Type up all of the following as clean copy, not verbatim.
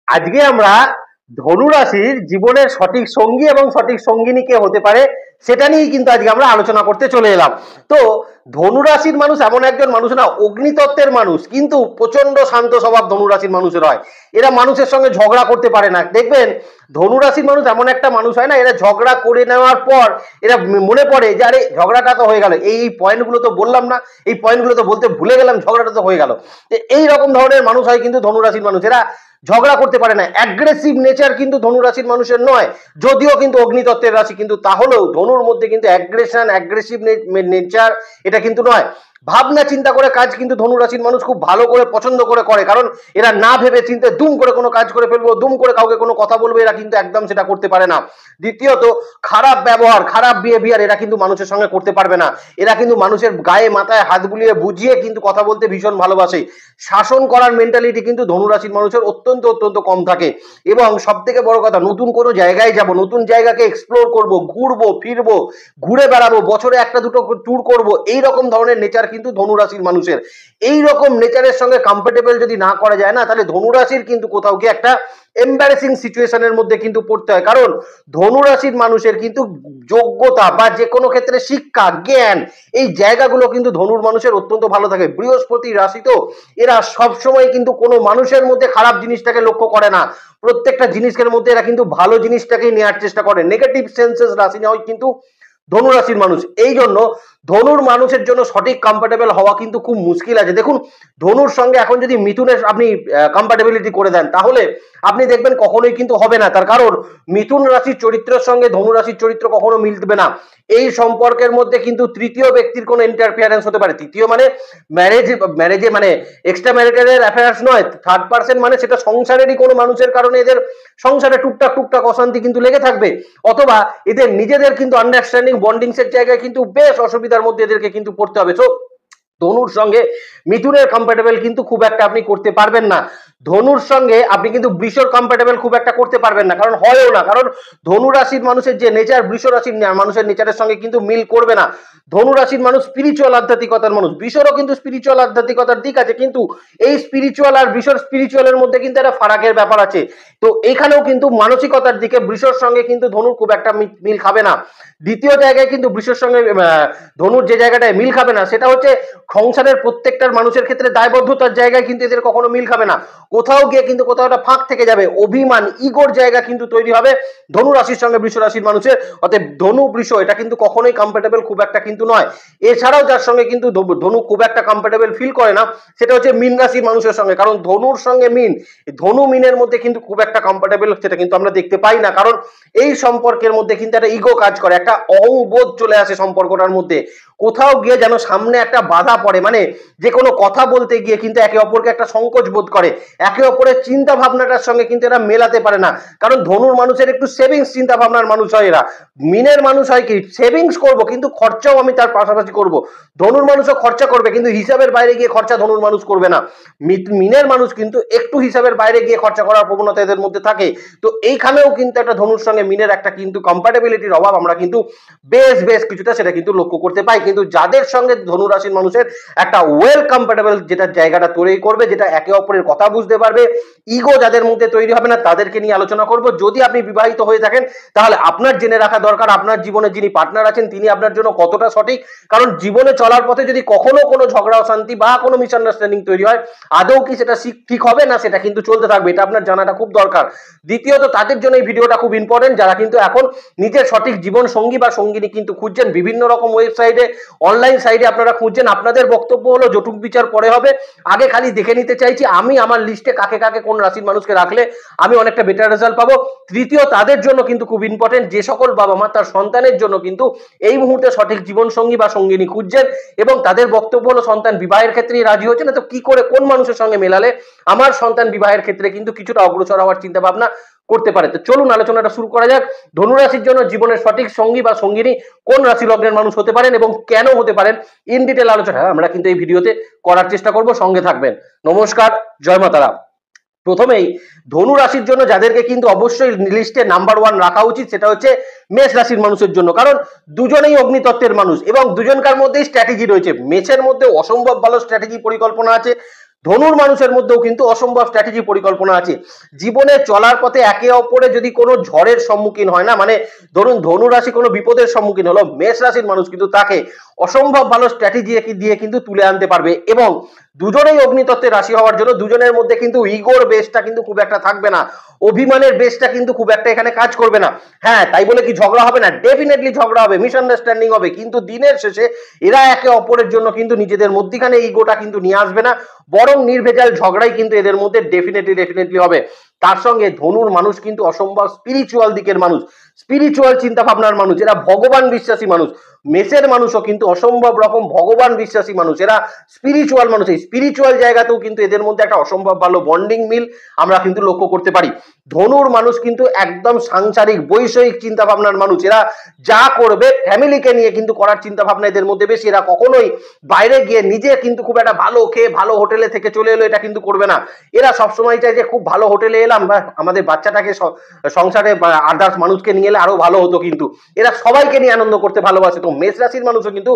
আজকে আমরা ধনু রাশির জীবনের সঠিক সঙ্গী এবং সঠিক সঙ্গিনী কে হতে পারে সেটা নিয়েই কিন্তু আজকে আমরা আলোচনা করতে চলে এলাম। তো ধনু রাশির মানুষ এমন একজন মানুষ না, অগ্নিতত্ত্বের মানুষ, কিন্তু প্রচন্ড শান্ত স্বভাব ধনু রাশির মানুষের হয়। এরা মানুষের সঙ্গে ঝগড়া করতে পারে না। দেখবেন ধনু রাশির মানুষ এমন একটা মানুষ হয় না, এরা ঝগড়া করে নেওয়ার পর এরা মনে পড়ে যে আরে ঝগড়াটা তো হয়ে গেল, এই পয়েন্টগুলো তো বললাম না, এই পয়েন্টগুলো তো বলতে ভুলে গেলাম, ঝগড়াটা তো হয়ে গেল। এই রকম ধরনের মানুষ হয় কিন্তু ধনু রাশির মানুষ। এরা ঝগড়া করতে পারে না। অ্যাগ্রেসিভ নেচার কিন্তু ধনু রাশির মানুষের নয়, যদিও কিন্তু অগ্নিতত্ত্বের রাশি, কিন্তু তাহলেও ধনুর মধ্যে কিন্তু অ্যাগ্রেসিভ নেচার এটা কিন্তু নয়। ভাবনা চিন্তা করে কাজ কিন্তু ধনু রাশির মানুষ খুব ভালো করে পছন্দ করে, কারণ এরা না ভেবে চিন্তে দুম করে কোনো কাজ করে ফেলবো, দুম করে কাউকে কোনো কথা বলবো, এরা কিন্তু একদম সেটা করতে পারে না। দ্বিতীয়ত, খারাপ ব্যবহার, খারাপ বিহেভিয়ার এরা কিন্তু মানুষের সঙ্গে করতে পারবে না। এরা কিন্তু মানুষের গায়ে মাথায় হাত বুলিয়ে বুঝিয়ে কিন্তু কথা বলতে ভীষণ ভালোবাসে। শাসন করার মেন্টালিটি কিন্তু ধনু রাশির মানুষের অত্যন্ত কম থাকে। এবং সব থেকে বড় কথা, নতুন কোনো জায়গায় যাব, নতুন জায়গাকে এক্সপ্লোর করব, ঘুরবো ফিরবো, ঘুরে বেড়াবো, বছরে একটা দুটো ট্যুর করব, এই রকম ধরনের নেচার কিন্তু ধনু রাশির মানুষের। এই রকম নেচারের সঙ্গে কম্ফর্টেবল যদি না করা যায় না, তাহলে ধনু রাশির কিন্তু কোথাও গিয়ে একটা এম্বারেসিং সিচুয়েশনের মধ্যে কিন্তু পড়তে হয়। কারণ ধনু রাশির মানুষের কিন্তু যোগ্যতা বা যে কোনো ক্ষেত্রে শিক্ষা, জ্ঞান, এই জায়গাগুলো কিন্তু ধনুর মানুষের অত্যন্ত ভালো থাকে। বৃহস্পতি রাশি তো, এরা সবসময় কিন্তু কোনো মানুষের মধ্যে খারাপ জিনিসটাকে লক্ষ্য করে না। প্রত্যেকটা জিনিসের মধ্যে এরা কিন্তু ভালো জিনিসটাকেই নেওয়ার চেষ্টা করে। নেগেটিভ সেন্সেস রাশি নয় কিন্তু ধনু রাশির মানুষ। এই জন্য ধনুর মানুষের জন্য সঠিক কম্ফর্টেবল হওয়া কিন্তু খুব মুশকিল আছে। দেখুন, ধনুর সঙ্গে এখন যদি মিথুনের আপনি কম্প্যাটেবিলিটি করে দেন, তাহলে আপনি দেখবেন কখনোই কিন্তু হবে না। তার কারণ মিথুন রাশির চরিত্রের সঙ্গে ধনু রাশির চরিত্র কখনো মিলবে না। এই সম্পর্কের মধ্যে কিন্তু তৃতীয় ব্যক্তির কোনো ইন্টারফিয়ারেন্স হতে পারে। তৃতীয় মানে ম্যারেজে মানে এক্সট্রা ম্যারিটাল অ্যাফেয়ার্স নয়, থার্ড পার্সন, মানে সেটা সংসারেরই কোনো মানুষের কারণে এদের সংসারে টুকটাক অশান্তি কিন্তু লেগে থাকবে, অথবা এদের নিজেদের কিন্তু আন্ডারস্ট্যান্ডিং বন্ডিংস এর জায়গায় কিন্তু বেশ অসুবিধার মধ্যে এদেরকে কিন্তু পড়তে হবে। সো ধনুর সঙ্গে মিথুনের কম্প্যাটেবল কিন্তু খুব একটা আপনি করতে পারবেন না। ধনুর সঙ্গে আপনি কিন্তু বৃষর কম্প্যাটেবল খুব একটা করতে পারবেন না, কারণ হয়ও না। কারণ ধনু রাশির মানুষের যে নেচার বৃষ রাশির মানুষের নেচারের সঙ্গে কিন্তু মিল করবে না। ধনু রাশির মানুষ স্পিরিচুয়াল আধ্যাত্মিকতার মানুষ। বৃষরও কিন্তু স্পিরিচুয়াল আধ্যাত্মিকতার দিক আছে, কিন্তু এই স্পিরিচুয়াল আর বৃষর স্পিরিচুয়ালের মধ্যে কিন্তু একটা ফারাকের ব্যাপার আছে। তো এখানেও কিন্তু মানসিকতার দিকে বৃষর সঙ্গে কিন্তু ধনুর খুব একটা মিল খাবে না। দ্বিতীয় জায়গায় কিন্তু বৃষের সঙ্গে ধনুর যে জায়গাটায় মিল খাবে না, সেটা হচ্ছে সংসারের প্রত্যেকটা মানুষের ক্ষেত্রে দায়বদ্ধতার জায়গায় কিন্তু এদের কখনো মিল খাবে না। কোথাও গিয়ে কিন্তু কোথাও একটা ফাঁক থেকে যাবে, অভিমান, ইগোর জায়গা কিন্তু তৈরি হবে ধনু রাশির সঙ্গে বৃষ রাশির মানুষের। অতএব ধনু বৃষ এটা কিন্তু কখনোই কম্ফর্টেবল খুব একটা কিন্তু নয়। এছাড়াও যার সঙ্গে কিন্তু ধনু খুব একটা কম্ফর্টেবল ফিল করে না, সেটা হচ্ছে মীন রাশির মানুষের সঙ্গে। কারণ ধনুর সঙ্গে মীন, ধনু মীনের মধ্যে কিন্তু খুব একটা কম্ফর্টেবল সেটা কিন্তু আমরা দেখতে পাই না। কারণ এই সম্পর্কের মধ্যে কিন্তু একটা ইগো কাজ করে, একটা অহংবোধ চলে আসে সম্পর্কটার মধ্যে। কোথাও গিয়ে যেন সামনে একটা বাধা পড়ে, মানে যে কোনো কথা বলতে গিয়ে কিন্তু একে অপরকে একটা সংকোচ বোধ করে, একে অপরের চিন্তা ভাবনাটার সঙ্গে কিন্তু এরা মেলাতে পারে না। কারণ ধনুর মানুষের একটু সেভিংস চিন্তা ভাবনার মানুষ হয় এরা। মিনের মানুষ হয় কি, সেভিংস করব কিন্তু খরচাও আমি তার পাশাপাশি করব। ধনুর মানুষও খরচা করবে, কিন্তু হিসাবের বাইরে গিয়ে খরচা ধনুর মানুষ করবে না। মিনের মানুষ কিন্তু একটু হিসাবের বাইরে গিয়ে খরচা করার প্রবণতা এদের মধ্যে থাকে। তো এইখানেও কিন্তু একটা ধনুর সঙ্গে মিনের একটা কিন্তু কম্প্যাটেবিলিটির অভাব আমরা কিন্তু বেশ কিছুটা সেটা কিন্তু লক্ষ্য করতে পাই। কিন্তু যাদের সঙ্গে ধনু রাশির মানুষের একটা ওয়েল কম্প্যাটেবল যেটা জায়গাটা তৈরি করবে, যেটা একে অপরের কথা বুঝতে পারবে, ইগো যাদের মধ্যে তৈরি হবে না, তাদেরকে নিয়ে আলোচনা করব। যদি আপনি বিবাহিত হয়ে থাকেন, তাহলে আপনার জেনে রাখা দরকার আপনার জীবনে যিনি পার্টনার আছেন তিনি আপনার জন্য কতটা সঠিক। কারণ জীবনে চলার পথে যদি কখনো কোনো ঝগড়া অশান্তি বা কোনো মিসআন্ডারস্ট্যান্ডিং তৈরি হয়, আদৌ কি সেটা ঠিক হবে না, সেটা কিন্তু চলতে থাকবে, এটা আপনার জানাটা খুব দরকার। দ্বিতীয়ত, তাদের জন্য এই ভিডিওটা খুব ইম্পর্টেন্ট যারা কিন্তু এখন নিজের সঠিক জীবন সঙ্গী বা সঙ্গিনী কিন্তু খুঁজছেন। বিভিন্ন রকম ওয়েবসাইটে, অনলাইন সাইটে আপনারা খুঁজছেন। আপনাদের বক্তব্য হলো জটুক বিচার পরে হবে, আগে খালি দেখে নিতে চাইছি আমি আমার লিস্টে কাকে কাকে কোন রাশির মানুষকে রাখলে আমি অনেকটা বেটার রেজাল্ট পাবো। তৃতীয়, তাদের জন্য কিন্তু খুব ইম্পর্টেন্ট যে সকল বাবা মা তার সন্তানের জন্য কিন্তু এই মুহূর্তে সঠিক জীবন সঙ্গী বা সঙ্গিনী খুঁজছেন এবং তাদের বক্তব্য হলো সন্তান বিবাহের ক্ষেত্রেই রাজি হচ্ছে না, তো কি করে কোন মানুষের সঙ্গে মেলালে আমার সন্তান বিবাহের ক্ষেত্রে কিন্তু কিছুটা অগ্রসর হওয়ার চিন্তা ভাবনা করতে পারে। তো চলুন আলোচনাটা শুরু করা যাক। ধনু রাশির জন্য জীবনের সঠিক সঙ্গী বা সঙ্গিনী কোন রাশি লগ্নের মানুষ হতে পারেন এবং কেন হতে পারেন, ইন ডিটেল আলোচনা আমরা কিন্তু এই ভিডিওতে করার চেষ্টা করব, সঙ্গে থাকবেন। নমস্কার, জয় মাতারা। প্রথমেই ধনু রাশির জন্য যাদেরকে কিন্তু অবশ্যই লিস্টে নাম্বার 1 রাখা উচিত, সেটা হচ্ছে মেষ রাশির মানুষের জন্য। কারণ দুজনেই অগ্নিতত্ত্বের মানুষ এবং দুজনকার মধ্যেই স্ট্র্যাটেজি রয়েছে। মেষের মধ্যে অসম্ভব ভালো স্ট্র্যাটেজি পরিকল্পনা আছে, ধনুর মানুষের মধ্যেও কিন্তু অসম্ভব স্ট্র্যাটেজি পরিকল্পনা আছে। জীবনে চলার পথে একে অপরে যদি কোনো ঝড়ের সম্মুখীন হয় না, মানে ধরুন ধনু রাশি কোনো বিপদের সম্মুখীন হলো, মেষ রাশির মানুষ কিন্তু তাকে অসম্ভব ভালো স্ট্র্যাটেজি দিয়ে কিন্তু তুলে আনতে পারবে। এবং দুজনেই অগ্নিতত্ত্বের রাশি হওয়ার জন্য দুজনের মধ্যে কিন্তু ইগোর বেসটা কিন্তু খুব একটা থাকবে না, অভিমানের বেসটা কিন্তু খুব একটা এখানে কাজ করবে না। হ্যাঁ, তাই বলে কি ঝগড়া হবে না? ডেফিনেটলি ঝগড়া হবে, মিসআন্ডারস্ট্যান্ডিং হবে, কিন্তু দিনের শেষে এরা একে অপরের জন্য কিন্তু নিজেদের মধ্যখানে ইগোটা কিন্তু নিয়ে আসবে না, বরং নির্ভেজাল ঝগড়াই কিন্তু এদের মধ্যে ডেফিনেটলি হবে। তার সঙ্গে ধনুর মানুষ কিন্তু অসম্ভব স্পিরিচুয়াল দিকের মানুষ, স্পিরিচুয়াল চিন্তা ভাবনার মানুষ, এরা ভগবান বিশ্বাসী মানুষ। মেষের মানুষও কিন্তু অসম্ভব রকম ভগবান বিশ্বাসী মানুষ, এরা স্পিরিচুয়াল মানুষ। এই স্পিরিচুয়াল জায়গাতেও কিন্তু এদের মধ্যে একটা অসম্ভব ভালো বন্ডিং মিল আমরা কিন্তু লক্ষ্য করতে পারি। ধনুর মানুষ কিন্তু একদম সাংসারিক বৈষয়িক চিন্তা ভাবনার মানুষ, এরা যা করবে ফ্যামিলিকে নিয়ে কিন্তু করার চিন্তা ভাবনা এদের মধ্যে বেশি। এরা কখনোই বাইরে গিয়ে নিজে কিন্তু খুব একটা ভালো খেয়ে ভালো হোটেলে থেকে চলে এলো এটা কিন্তু করবে না। এরা সবসময় চায় যে খুব ভালো হোটেলে এলাম বা আমাদের বাচ্চাটাকে সংসারে আদার্স মানুষকে নিয়ে এলে আরো ভালো হতো, কিন্তু এরা সবাইকে নিয়ে আনন্দ করতে ভালোবাসে। তো মেষ রাশির মানুষও কিন্তু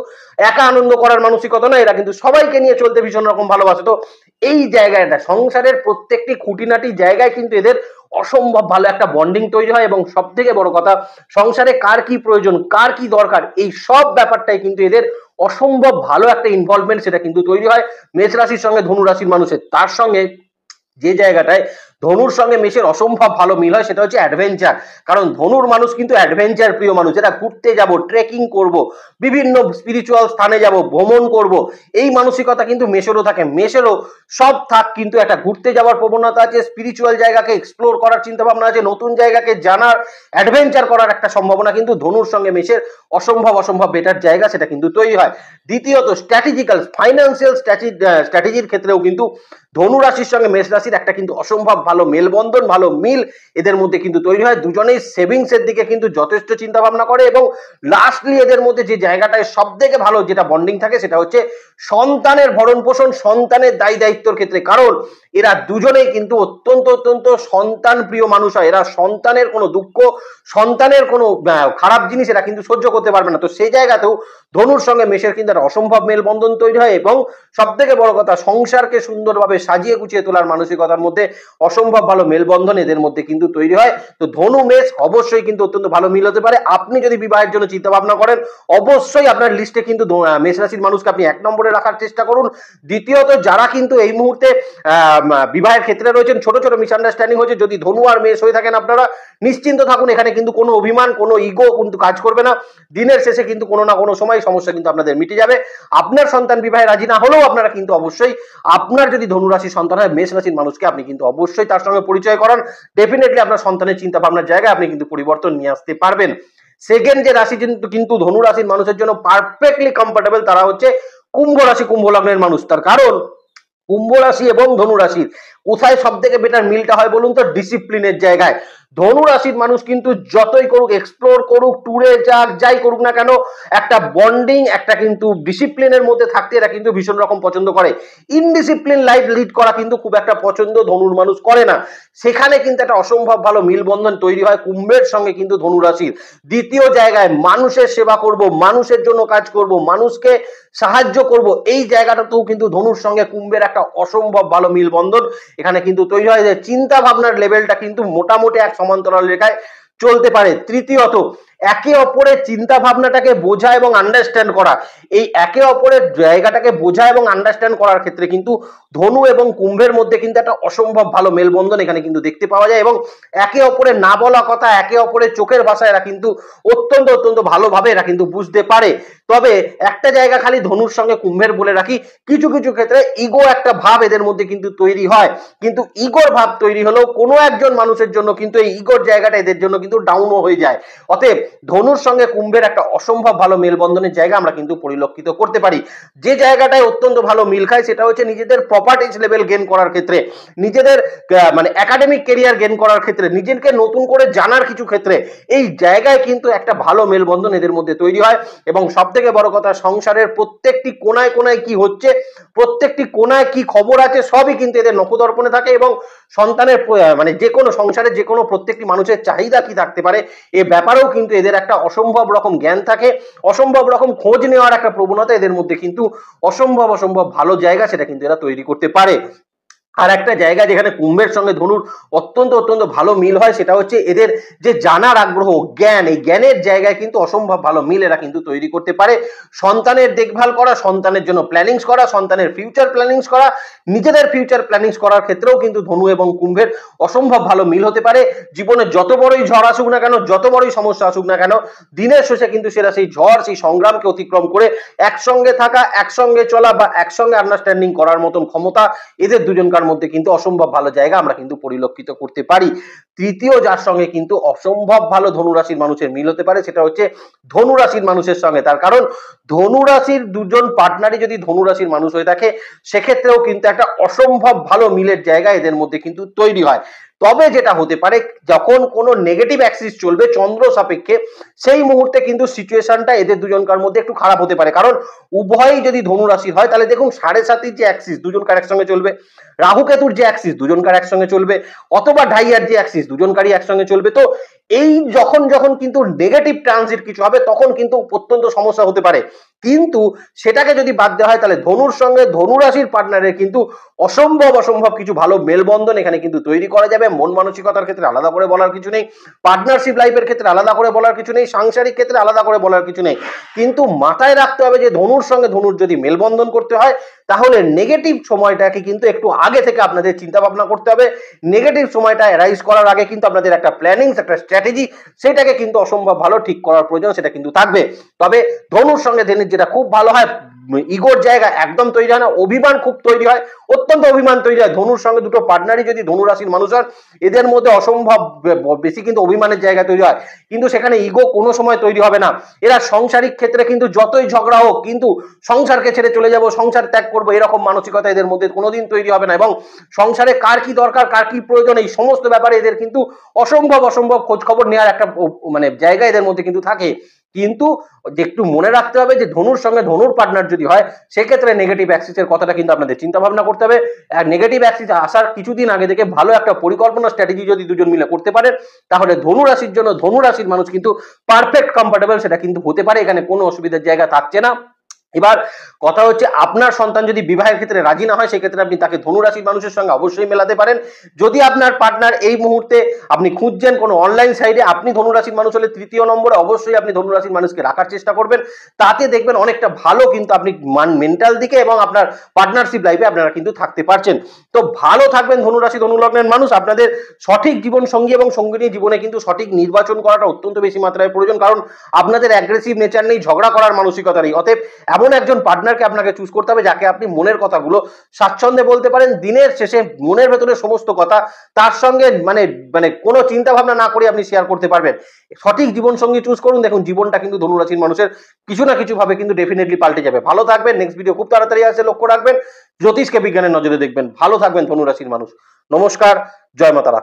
একা আনন্দ করার মানসিকতা না, এরা কিন্তু সবাইকে নিয়ে চলতে ভীষণ রকম ভালোবাসে। তো এই জায়গাটা সংসারের প্রত্যেকটি খুঁটিনাটি জায়গায় কিন্তু এদের অসম্ভব ভালো একটা বন্ডিং তৈরি হয়। এবং সব থেকে বড় কথা, সংসারে কার কি প্রয়োজন, কার কি দরকার, এই সব ব্যাপারটাই কিন্তু এদের অসম্ভব ভালো একটা ইনভলভমেন্ট সেটা কিন্তু তৈরি হয় মেষ রাশির সঙ্গে ধনু রাশির মানুষের। তার সঙ্গে যে জায়গাটায় ধনুর সঙ্গে মেষের অসম্ভব ভালো মিল হয় সেটা হচ্ছে অ্যাডভেঞ্চার। কারণ ধনুর মানুষ কিন্তু অ্যাডভেঞ্চার প্রিয় মানুষ, এরা ঘুরতে যাব, ট্রেকিং করব, বিভিন্ন স্পিরিচুয়াল স্থানে যাব, ভ্রমণ করব, এই মানসিকতা কিন্তু মেষেরও থাকে। মেষেরও সব থাক কিন্তু একটা ঘুরতে যাওয়ার প্রবণতা আছে, স্পিরিচুয়াল জায়গাকে এক্সপ্লোর করার চিন্তা ভাবনা আছে, নতুন জায়গাকে জানার, অ্যাডভেঞ্চার করার একটা সম্ভাবনা কিন্তু ধনুর সঙ্গে মেষের অসম্ভব বেটার জায়গা সেটা কিন্তু তৈরি হয়। দ্বিতীয়ত স্ট্র্যাটেজিক্যাল ফাইন্যান্সিয়াল স্ট্র্যাটেজির ক্ষেত্রেও কিন্তু ধনু রাশির সঙ্গে মেষ রাশির একটা কিন্তু অসম্ভব ভালো মেলবন্ধন, ভালো মিল এদের মধ্যে কিন্তু তৈরি হয়। দুজনেই সেভিংস এর দিকে কিন্তু যথেষ্ট চিন্তা ভাবনা করে। এবং লাস্টলি এদের মধ্যে যে জায়গাটায় সব থেকে ভালো যেটা বন্ডিং থাকে সেটা হচ্ছে সন্তানের ভরণ পোষণ, সন্তানের দায়ী দায়িত্বের ক্ষেত্রে। কারণ এরা দুজনেই কিন্তু অত্যন্ত সন্তান প্রিয় মানুষ হয়, এরা সন্তানের কোনো দুঃখ, সন্তানের কোনো খারাপ জিনিস এরা কিন্তু সহ্য করতে পারবে না। তো সেই জায়গাতেও ধনুর সঙ্গে মেষের কিন্তু একটা অসম্ভব মেলবন্ধন তৈরি হয়। এবং সব থেকে বড় কথা, সংসারকে সুন্দরভাবে সাজিয়ে গুছিয়ে তোলার মানসিকতার মধ্যে অসম্ভব ভালো মেলবন্ধন এদের মধ্যে কিন্তু তৈরি হয়। তো ধনু মেষ অবশ্যই কিন্তু অত্যন্ত ভালো মিল হতে পারে। আপনি যদি বিবাহের জন্য চিন্তা ভাবনা করেন, অবশ্যই আপনার লিস্টে কিন্তু মেষ রাশির মানুষকে আপনি 1 নম্বরে রাখার চেষ্টা করুন। দ্বিতীয়ত, যারা কিন্তু এই মুহূর্তে বিবাহের ক্ষেত্রে রয়েছেন, ছোট মিসআন্ডারস্ট্যান্ডিং হয়েছে, যদি ধনু আর মেষ হয়ে থাকেন আপনারা নিশ্চিন্ত থাকুন, এখানে কিন্তু কোনো অভিমান, কোনো ইগো কিন্তু কাজ করবে না। দিনের শেষে কিন্তু কোনো না কোনো সময় সমস্যা কিন্তু আপনাদের মিটে যাবে। আপনার সন্তান বিবাহে রাজি না হলেও আপনারা কিন্তু অবশ্যই, আপনার যদি ধনু রাশির সন্তান হয়, মেষ রাশির মানুষকে আপনি কিন্তু অবশ্যই তার সঙ্গে পরিচয় করান। ডেফিনেটলি আপনার সন্তানের চিন্তা ভাবনার জায়গায় আপনি কিন্তু পরিবর্তন নিয়ে আসতে পারবেন। সেকেন্ড যে রাশি কিন্তু ধনু রাশির মানুষের জন্য পারফেক্টলি কমফোর্টেবল, তারা হচ্ছে কুম্ভ রাশি, কুম্ভ লগ্নের মানুষ। তার কারণ কুম্ভ রাশি এবং ধনু রাশির কোথায় সব থেকে বেটার মিলটা হয় বলুন তো? ডিসিপ্লিনের জায়গায়। ধনু রাশির মানুষ কিন্তু যতই করুক, এক্সপ্লোর করুক, ট্যুরে যাক, যাই করুক না কেন, একটা বন্ডিং, একটা কিন্তু ডিসিপ্লিনের মধ্যে থাকতে এরা কিন্তু ভীষণ রকম পছন্দ করে। ইনডিসিপ্লিন লাইফ লিড করা কিন্তু খুব একটা পছন্দ ধনুর মানুষ করে না। সেখানে কিন্তু একটা অসম্ভব ভালো মিলবন্ধন তৈরি হয় কুম্ভের সঙ্গে কিন্তু ধনু রাশির। দ্বিতীয় জায়গায় মানুষের সেবা করব, মানুষের জন্য কাজ করব, মানুষকে সাহায্য করব, এই জায়গাটাতেও কিন্তু ধনুর সঙ্গে কুম্ভের একটা অসম্ভব ভালো মিলবন্ধন এখানে কিন্তু তৈরি হয়। যে চিন্তা ভাবনার লেভেলটা কিন্তু মোটামুটি এক সমান্তরাল রেখায় চলতে পারে। তৃতীয়ত, একে অপরের চিন্তা ভাবনাটাকে বোঝা এবং আন্ডারস্ট্যান্ড করা, এই একে অপরের জায়গাটাকে বোঝা এবং আন্ডারস্ট্যান্ড করার ক্ষেত্রে কিন্তু ধনু এবং কুম্ভের মধ্যে কিন্তু একটা অসম্ভব ভালো মেলবন্ধন এখানে কিন্তু দেখতে পাওয়া যায়। এবং একে অপরের না বলা কথা, একে অপরের চোখের ভাষা এরা কিন্তু অত্যন্ত ভালোভাবে এরা কিন্তু বুঝতে পারে। তবে একটা জায়গা খালি ধনুর সঙ্গে কুম্ভের বলে রাখি, কিছু ক্ষেত্রে ইগো একটা ভাব এদের মধ্যে কিন্তু তৈরি হয়। কিন্তু ইগোর ভাব তৈরি হলেও কোনো একজন মানুষের জন্য কিন্তু এই ইগোর জায়গাটা এদের জন্য কিন্তু ডাউনও হয়ে যায়। অতএব ধনুর সঙ্গে কুম্ভের একটা অসম্ভব ভালো মেলবন্ধনের জায়গা আমরা কিন্তু পরিলক্ষিত করতে পারি। যে জায়গাটায় অত্যন্ত ভালো মিল খায় সেটা হচ্ছে নিজেদের প্রপার্টিজ লেভেল গেইন করার ক্ষেত্রে, নিজেদের মানে একাডেমিক ক্যারিয়ার গেইন করার ক্ষেত্রে, নিজেকে নতুন করে জানার কিছু ক্ষেত্রে, এই জায়গায় কিন্তু একটা ভালো মেলবন্ধন এদের মধ্যে তৈরি হয়। এবং সব থেকে থেকে বড় কথা সংসারের প্রত্যেকটি কোনায় কোনায় কি হচ্ছে, প্রত্যেকটি কোনায় কি খবর আছে সবই কিন্তু এদের নখদর্পণে থাকে। এবং সন্তানের মানে যে কোনো সংসারের যে কোনো প্রত্যেকটি মানুষের চাহিদা কি থাকতে পারে এ ব্যাপারেও কিন্তু এদের একটা অসম্ভব রকম জ্ঞান থাকে, অসম্ভব রকম খোঁজ নেওয়ার একটা প্রবণতা এদের মধ্যে কিন্তু অসম্ভব ভালো জায়গা সেটা কিন্তু এরা তৈরি করতে পারে। আর একটা জায়গা যেখানে কুম্ভের সঙ্গে ধনুর অত্যন্ত ভালো মিল হয় সেটা হচ্ছে এদের যে জানার আগ্রহ, জ্ঞান, এই জ্ঞানের জায়গায় কিন্তু অসম্ভব ভালো মিল এরা কিন্তু তৈরি করতে পারে। সন্তানের দেখভাল করা, সন্তানের জন্য প্ল্যানিংস করা, সন্তানের ফিউচার প্ল্যানিংস করা, নিজেদের ফিউচার প্ল্যানিংস করার ক্ষেত্রেও কিন্তু ধনু এবং কুম্ভের অসম্ভব ভালো মিল হতে পারে। জীবনে যত বড়ই ঝড় আসুক না কেন, যত বড়ই সমস্যা আসুক না কেন, দিনের শেষে কিন্তু সেটা সেই ঝড়, সেই সংগ্রামকে অতিক্রম করে একসঙ্গে থাকা, একসঙ্গে চলা বা একসঙ্গে আন্ডারস্ট্যান্ডিং করার মতন ক্ষমতা এদের দুজনকার মধ্যে কিন্তু অসম্ভব ভালো জায়গা আমরা কিন্তু পরিলক্ষিত করতে পারি। তৃতীয় যার সঙ্গে কিন্তু অসম্ভব ভালো ধনুরাশির মানুষের মিল হতে পারে সেটা হচ্ছে ধনুরাশির মানুষের সঙ্গে। তার কারণ ধনুরাশির দুজন পার্টনারই যদি ধনুরাশির মানুষ হয়ে থাকে সেক্ষেত্রেও কিন্তু একটা অসম্ভব ভালো মিলের জায়গা এদের মধ্যে কিন্তু তৈরি হয়। তবে যেটা হতে পারে যখন কোনো নেগেটিভ অ্যাক্সিস চলবে চন্দ্র সাপেক্ষে সেই মুহূর্তে কিন্তু সিচুয়েশনটা এদের দুজনকার মধ্যে একটু খারাপ হতে পারে। কারণ উভয়ই যদি ধনুরাশির হয় তাহলে দেখুন 7.5 যে অ্যাক্সিস দুজনকার একসঙ্গে চলবে, রাহু কেতুর যে অ্যাক্সিস দুজনকার একসঙ্গে চলবে, অথবা ঢাইয়ার যে অ্যাক্সিস দুজনকারই একসঙ্গে চলবে। তো এই যখন কিন্তু নেগেটিভ ট্রানজিট কিছু হবে তখন কিন্তু অত্যন্ত সমস্যা হতে পারে। কিন্তু সেটাকে যদি বাদ দেওয়া হয় তাহলে ধনুর সঙ্গে ধনুরাশির পার্টনারের কিন্তু অসম্ভব কিছু ভালো মেলবন্ধন এখানে কিন্তু তৈরি করা যাবে। মন মানসিকতার ক্ষেত্রে আলাদা করে বলার কিছু নেই, পার্টনারশিপ লাইফের ক্ষেত্রে আলাদা করে বলার কিছু নেই, সাংসারিক ক্ষেত্রে আলাদা করে বলার কিছু নেই। কিন্তু মাথায় রাখতে হবে যে ধনুর সঙ্গে ধনুর যদি মেলবন্ধন করতে হয় তাহলে নেগেটিভ সময়টাকে কিন্তু একটু আগে থেকে আপনাদের চিন্তা ভাবনা করতে হবে। নেগেটিভ সময়টা অ্যারাইজ করার আগে কিন্তু আপনাদের একটা প্ল্যানিংস, একটা স্ট্র্যাটেজি সেটাকে কিন্তু অসম্ভব ভালো ঠিক করার প্রয়োজন সেটা কিন্তু থাকবে। তবে ধনুর সঙ্গে ধনুর যেটা খুব ভালো হয়, ইগোর জায়গা একদম তৈরি হয় না, অভিমান খুব তৈরি হয়, অত্যন্ত অভিমান তৈরি হয়। ধনুর সঙ্গে দুটো পার্টনারই যদি ধনু রাশির মানুষ হয় এদের মধ্যে অসম্ভব বেশি কিন্তু অভিমানের জায়গা তৈরি হয়, কিন্তু সেখানে ইগো কোনো সময় তৈরি হবে না। এরা সাংসারিক ক্ষেত্রে কিন্তু যতই ঝগড়া হোক কিন্তু সংসারকে ছেড়ে চলে যাব, সংসার ত্যাগ করবো এরকম মানসিকতা এদের মধ্যে কোনোদিন তৈরি হবে না। এবং সংসারে কার কি দরকার, কার কি প্রয়োজন, এই সমস্ত ব্যাপারে এদের কিন্তু অসম্ভব খোঁজ খবর নেওয়ার একটা মানে জায়গা এদের মধ্যে কিন্তু থাকে। কিন্তু একটু মনে রাখতে হবে যে ধনুর সঙ্গে ধনুর পার্টনার যদি হয় সেক্ষেত্রে নেগেটিভ অ্যাক্সিসের কথাটা কিন্তু আপনাদের চিন্তা ভাবনা করতে হবে। আর নেগেটিভ অ্যাক্সিস আসার কিছুদিন আগে থেকে ভালো একটা পরিকল্পনা স্ট্র্যাটেজি যদি দুজন মিলে করতে পারেন তাহলে ধনু রাশির জন্য ধনু রাশির মানুষ কিন্তু পারফেক্ট কমফোর্টেবল সেটা কিন্তু হতে পারে, এখানে কোনো অসুবিধার জায়গা থাকছে না। এবার কথা হচ্ছে আপনার সন্তান যদি বিবাহের ক্ষেত্রে রাজি না হয় সেক্ষেত্রে আপনি তাকে ধনুরাশির মানুষের সঙ্গে অবশ্যই মেলাতে পারেন। যদি আপনার পার্টনার এই মুহূর্তে আপনি খুঁজছেন কোনো অনলাইন সাইডে, আপনি ধনুরাশির মানুষ হলে তৃতীয় নম্বরে অবশ্যই আপনি ধনুরাশির মানুষকে রাখার চেষ্টা করবেন। তাতে দেখবেন অনেকটা ভালো কিন্তু আপনি মেন্টাল দিকে এবং আপনার পার্টনারশিপ লাইফে আপনারা কিন্তু থাকতে পারছেন। তো ভালো থাকবেন ধনুরাশি ধনুলগ্নের মানুষ। আপনাদের সঠিক জীবন সঙ্গী এবং সঙ্গিনী জীবনে কিন্তু সঠিক নির্বাচন করাটা অত্যন্ত বেশি মাত্রায় প্রয়োজন, কারণ আপনাদের অ্যাগ্রেসিভ নেচার নেই, ঝগড়া করার মানসিকতা নেই। অতএব এমন একজন পার্টনারকে আপনাকে চুজ করতে হবে যাকে আপনি মনের কথাগুলো স্বাচ্ছন্দ্যে বলতে পারেন, দিনের শেষে মনের ভেতরে সমস্ত কথা তার সঙ্গে মানে কোনো চিন্তা ভাবনা না করে আপনি শেয়ার করতে পারবেন। সঠিক জীবন সঙ্গী চুজ করুন, দেখুন জীবনটা কিন্তু ধনুরাশির মানুষের কিছু না কিছু ভাবে কিন্তু ডেফিনেটলি পাল্টে যাবে। ভালো থাকবেন, নেক্সট ভিডিও খুব তাড়াতাড়ি আসে, লক্ষ্য রাখবেন, জ্যোতিষকে বিজ্ঞানের নজরে দেখবেন। ভালো থাকবেন ধনুরাশির মানুষ। নমস্কার, জয় মা তারা।